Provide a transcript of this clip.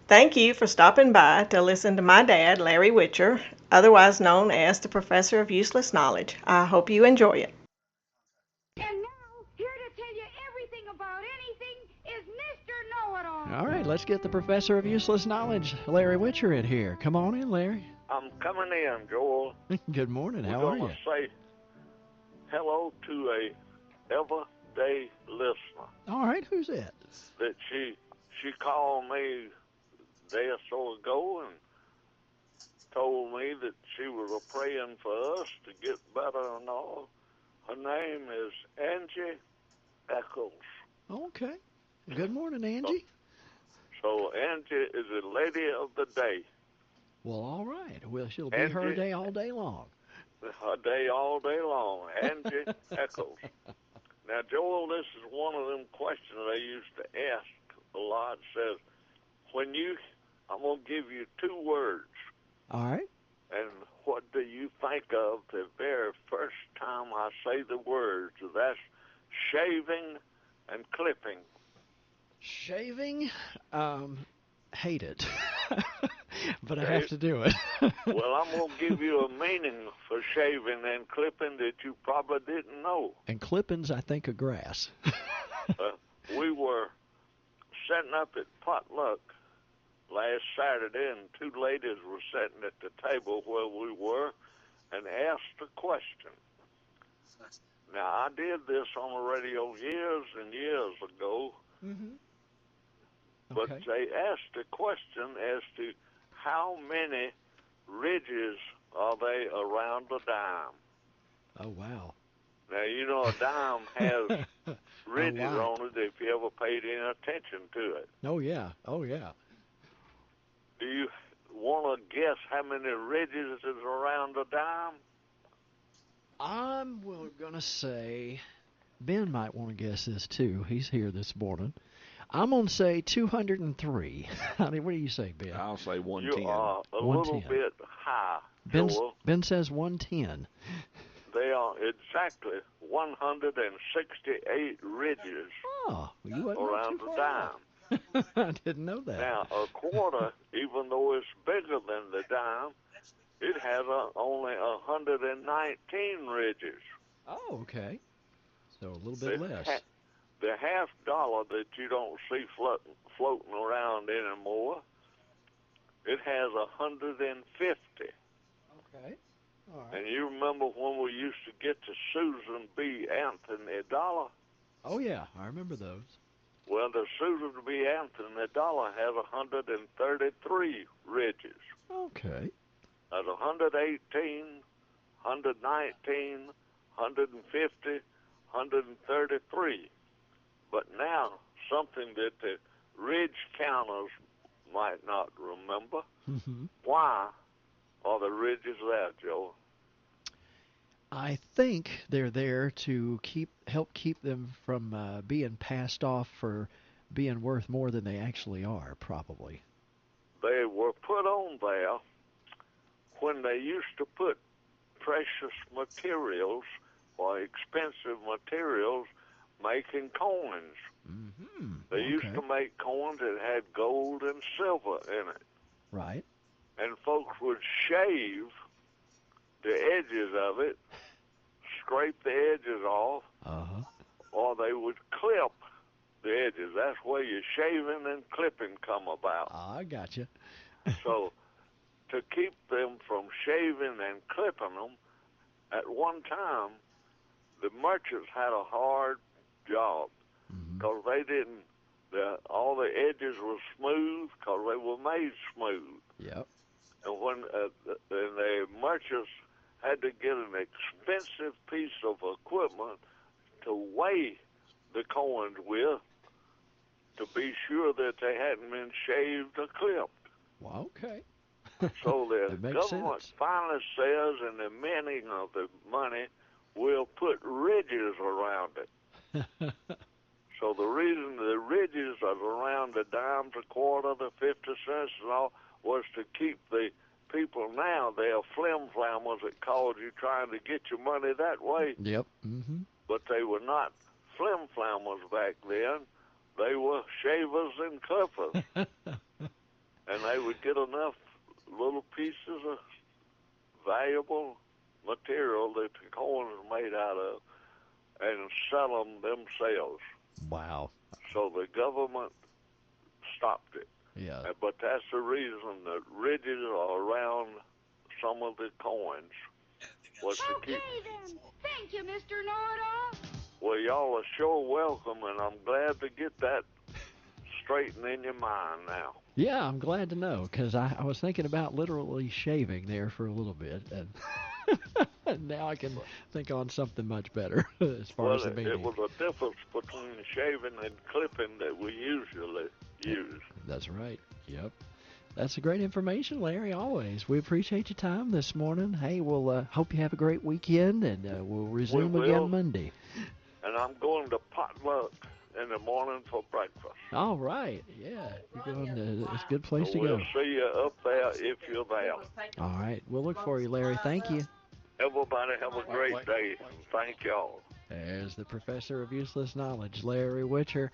Thank you for stopping by to listen to my dad, Larry Witcher, otherwise known as the Professor of Useless Knowledge. I hope you enjoy it. And now, here to tell you everything about anything is Mr. Know-It-All. All right, let's get the Professor of Useless Knowledge, Larry Witcher, in here. Come on in, Larry. I'm coming in, Joel. Good morning. We're How are you? going to say hello to a everyday listener. All right, who's that? That she called me a day or so ago and told me that she was praying for us to get better and all. Her name is Angie Eccles. Okay. Good morning, Angie. So Angie is a lady of the day. Well, all right. Well, she'll be Angie, her day all day long. Her day all day long. Angie Eccles. Now, Joel, this is one of them questions I used to ask a lot. Says, I'm going to give you two words. All right. And what do you think of the very first time I say the words? That's shaving and clipping. Shaving, hate it. But I Okay. have to do it. Well, I'm going to give you a meaning for shaving and clipping that you probably didn't know. And clippings, I think, of grass. We were setting up at potluck last Saturday, and two ladies were sitting at the table where we were and asked a question. Now, I did this on the radio years and years ago, Mm-hmm. but Okay. they asked a question as to how many ridges are they around a dime. Oh, wow. Now, you know a dime has ridges lot. on it if you ever paid any attention to it. Oh, yeah. Oh, yeah. Do you want to guess how many ridges is around a dime? I'm going to say, Ben might want to guess this too. He's here this morning. I'm going to say 203. What do you say, Ben? I'll say You 110. are a 110. little bit high, Ben, Joel. ben says 110. They are exactly 168 ridges Oh, you wasn't around too the far dime. off. I didn't know that. Now, a quarter, even though it's bigger than the dime, it has only 119 ridges. Oh, okay. So a little bit less. The half dollar that you don't see floating around anymore, it has 150. Okay. All right. And you remember when we used to get the Susan B. Anthony dollar? Oh, yeah. I remember those. Well, the Susan B. Anthony dollar has 133 ridges. Okay. That's 118, 119, 150, 133. But now, something that the ridge counters might not remember. Mm-hmm. Why are the ridges there, Joe? I think they're there to help keep them from being passed off for being worth more than they actually are, probably. They were put on there when they used to put precious materials or expensive materials making coins. Mm-hmm. They used to make coins that had gold and silver in it. Right. And folks would shave the edges of it, scrape the edges off, Uh-huh. or they would clip the edges. That's where your shaving and clipping come about. I gotcha. So to keep them from shaving and clipping them, at one time, the merchants had a hard job because they didn't, all the edges were smooth because they were made smooth. Yep. And when the merchants had to get an expensive piece of equipment to weigh the coins with to be sure that they hadn't been shaved or clipped. Well, okay. So the That makes government sense. finally says in the minting of the money, we'll put ridges around it. So the reason the ridges are around the dimes, a quarter, the 50 cents and all, was to keep the people now, they are flim-flammers that called you trying to get your money that way. Yep. Mm-hmm. But they were not flim-flammers back then. They were shavers and clippers. get enough little pieces of valuable material that the coins are made out of and sell them themselves. Wow. So the government stopped it. Yeah. But that's the reason the ridges are around some of the coins. Was to Okay, then. Thank you, Mr. Know-It-All. Well, y'all are sure welcome, and I'm glad to get that straightened in your mind now. Yeah, I'm glad to know, because I was thinking about literally shaving there for a little bit, and and now I can think on something much better as far as the meaning. It was a difference between shaving and clipping that we usually use. That's right. Yep. That's a great information, Larry, always. We appreciate your time this morning. Hey, we'll hope you have a great weekend, and we'll resume again Monday. And I'm going to potluck in the morning for breakfast. All right. Yeah. You're going to, it's a good place to we'll go. See you up there if you're there. All right. We'll look for you, Larry. Thank you. Everybody have a great day. Thank y'all. There's the professor of useless knowledge, Larry Witcher.